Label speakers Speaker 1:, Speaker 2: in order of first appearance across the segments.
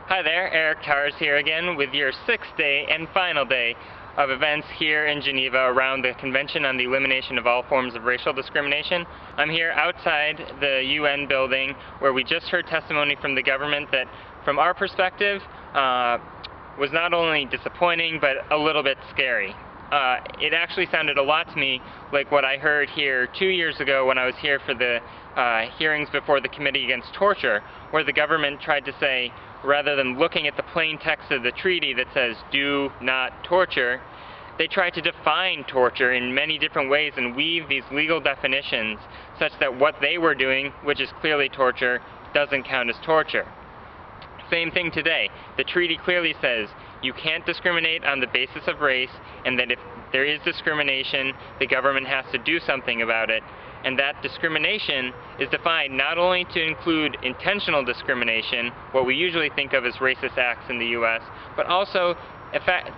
Speaker 1: Hi there, Eric Tars here again with your sixth day and final day of events here in Geneva around the Convention on the Elimination of All Forms of Racial Discrimination. I'm here outside the UN building where we just heard testimony from the government that, from our perspective, was not only disappointing but a little bit scary. It actually sounded a lot to me like what I heard here 2 years ago when I was here for the hearings before the Committee Against Torture, where the government tried to say, rather than looking at the plain text of the treaty that says do not torture, they tried to define torture in many different ways and weave these legal definitions such that what they were doing, which is clearly torture, doesn't count as torture. Same thing today. The treaty clearly says you can't discriminate on the basis of race, and that if there is discrimination, the government has to do something about it. And that discrimination is defined not only to include intentional discrimination, what we usually think of as racist acts in the US, but also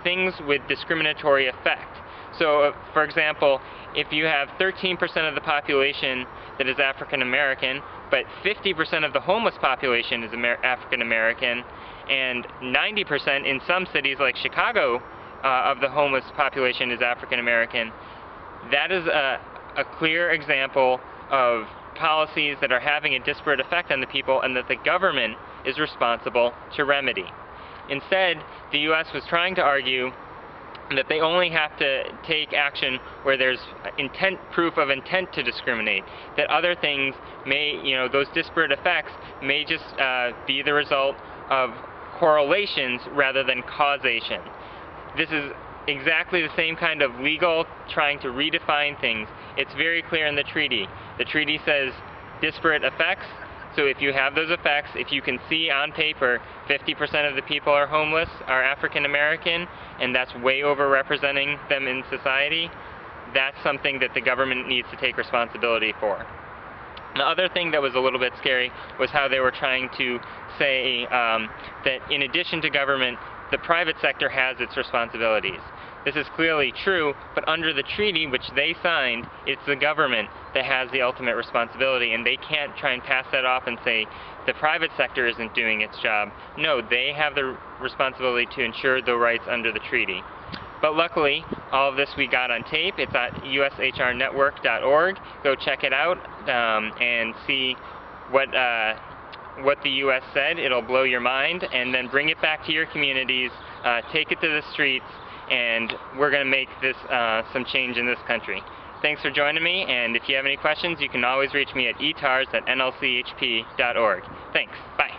Speaker 1: things with discriminatory effect. So, for example, if you have 13% of the population that is African American, but 50% of the homeless population is African American, and 90% in some cities like Chicago of the homeless population is African American, that is a clear example of policies that are having a disparate effect on the people and that the government is responsible to remedy. Instead, the U.S. was trying to argue that they only have to take action where there's proof of intent to discriminate, that other things may, those disparate effects may just be the result of correlations rather than causation. This is exactly the same kind of legal trying to redefine things. It's very clear in the treaty. The treaty says disparate effects. So if you have those effects, if you can see on paper 50% of the people are homeless, are African American, and that's way overrepresenting them in society, that's something that the government needs to take responsibility for. The other thing that was a little bit scary was how they were trying to say that in addition to government, the private sector has its responsibilities. This is clearly true, but under the treaty which they signed, it's the government that has the ultimate responsibility, and they can't try and pass that off and say the private sector isn't doing its job. No, they have the responsibility to ensure the rights under the treaty. But luckily, all of this we got on tape. It's at ushrnetwork.org. Go check it out and see what the U.S. said. It'll blow your mind, and then bring it back to your communities, take it to the streets, and we're going to make this some change in this country. Thanks for joining me, and if you have any questions, you can always reach me at etars@nlchp.org. Thanks. Bye.